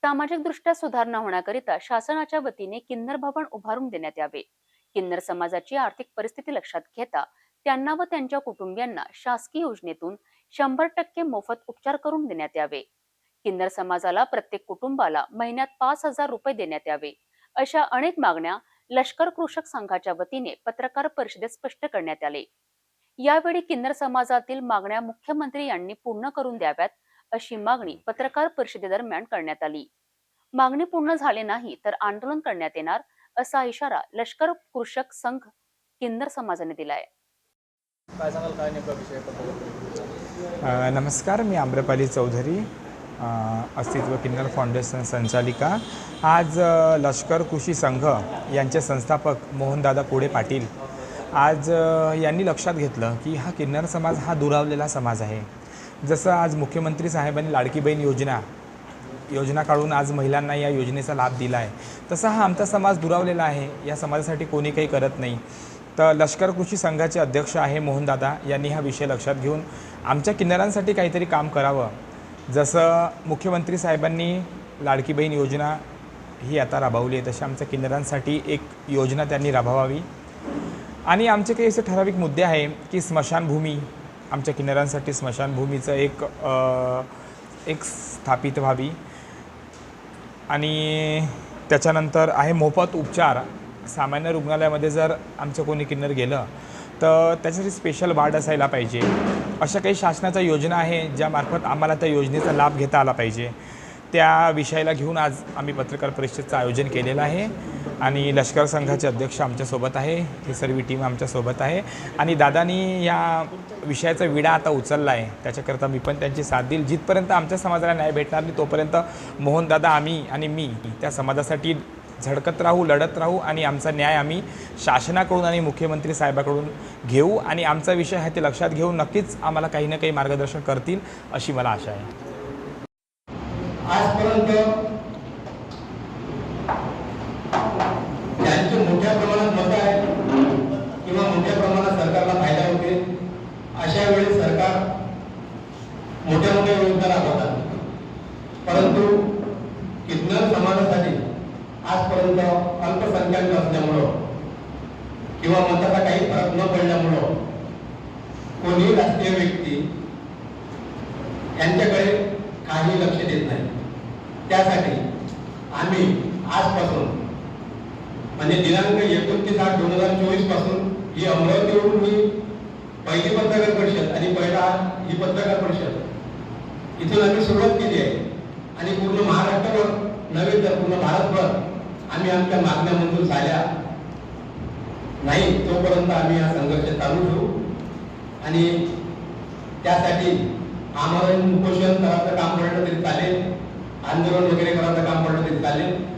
सामाजिकदृष्ट्या सुधारणा होण्याकरिता शासनाच्या वतीने किन्नर भवन उभारून देण्यात यावे. किन्नर समाजाची आर्थिक परिस्थिती लक्षात घेता त्यांना व त्यांच्या कुटुंबियांना शासकीय योजनेतून 100% मोफत उपचार करून देण्यात यावे. किन्नर समाजाला प्रत्येक कुटुंबाला महिन्यात 5,000 रुपये देण्यात यावे. अशा अनेक मागण्या लष्कर कृषक संघाच्या वतीने पत्रकार परिषदेत स्पष्ट करण्यात आले. यावेळी किन्नर समाजातील मागण्या मुख्यमंत्री यांनी पूर्ण करून द्याव्यात अशी मागणी पत्रकार परिषदेदरम्यान करण्यात आली. मागणी पूर्ण झाली नाही तर आंदोलन करण्यात येणार असा इशारा लष्कर कृषक संघ किन्नर समाजाने दिलाय. काय सांगाल, काय नेमका विषय? नमस्कार, मी आम्रपाली चौधरी, अस्तित्व किन्नर फाउंडेशन संचालिका. आज लष्कर कृषी संघ यांचे संस्थापक मोहनदादा कोडे पाटील आज यांनी लक्षात घेतलं की हा किन्नर समाज हा दुरावलेला समाज आहे. जसं आज मुख्यमंत्री साहेबांनी लाडकी बहीण योजना काढून आज महिलांना या योजनेचा लाभ दिला आहे, तसा हा आमचा समाज दुरावलेला आहे. या समाजासाठी कोणी काही करत नाही. तर लष्कर कृषी संघाचे अध्यक्ष आहे मोहनदादा यांनी हा विषय लक्षात घेऊन आमच्या किन्नरांसाठी काहीतरी काम करावं. जसं मुख्यमंत्री साहेबांनी लाडकी बहीण योजना ही आता राबवली आहे, तशी आमच्या किन्नरांसाठी एक योजना त्यांनी राबवावी. आणि आमचे काही असे ठराविक मुद्दे आहे की स्मशानभूमी, आमच्या किन्नरांसाठी स्मशानभूमीचं एक स्थापित व्हावी. आणि त्याच्यानंतर आहे मोफत उपचार. सामान्य रुग्णालयामध्ये जर आमचं कोणी किन्नर गेलं तर त्याच्यासाठी स्पेशल वार्ड असायला पाहिजे. अशा काही शासनाच्या योजना आहे ज्यामार्फत आम्हाला त्या योजनेचा लाभ घेता आला पाहिजे. त्या विषयाला घेऊन आज आम्ही पत्रकार परिषदेचं आयोजन केलेलं आहे. आणि लष्कर संघाचे अध्यक्ष आमच्यासोबत आहे, ही सर्व टीम आमच्यासोबत आहे. आणि दादानी या विषयाचा विडा आता उचलला आहे, त्याच्याकरता मी पण त्यांची साथ देईल. जिथपर्यंत आमच्या समाजाला न्याय भेटणार नाही तोपर्यंत मोहनदादा, आम्ही आणि मी त्या समाजासाठी झडकत राहू, लढत राहू. आणि आमचा न्याय आम्ही शासनाकडून आणि मुख्यमंत्री साहेबाकडून घेऊ. आणि आमचा विषय आहे ते लक्षात घेऊन नक्कीच आम्हाला काही ना काही मार्गदर्शन करतील अशी मला आशा आहे. आजपर्यंत ज्यांचे मोठ्या प्रमाणात मत आहे किंवा मोठ्या प्रमाणात सरकारला फायदा होते, अशा वेळी सरकार मोठ्या मोठ्या योजना राबवतात. परंतु किन्नर समाजासाठी आजपर्यंत अल्पसंख्याक असल्यामुळं किंवा मताचा काही फरक न पडल्यामुळं कोणी राजकीय व्यक्ती यांच्याकडे काही लक्ष देत नाही. त्यासाठी आम्ही आजपासून म्हणजे दिनांक 29/8/2024 पासून ही अमरावतीवरून ही पहिली पत्रकार परिषद आणि ही पत्रकार परिषद इथून आम्ही सुरुवात केली आहे. आणि पूर्ण महाराष्ट्रावर नव्हे तर पूर्ण भारतभर आम्ही आमच्या मागण्या मंजूर झाल्या नाही तोपर्यंत आम्ही हा संघर्ष चालू ठेवू. आणि त्यासाठी आम्हाला उपोषण करायचं काम पडलं तरी चालेल, आंदोलन वगैरे करायचं काम पडलं तरी चालेल.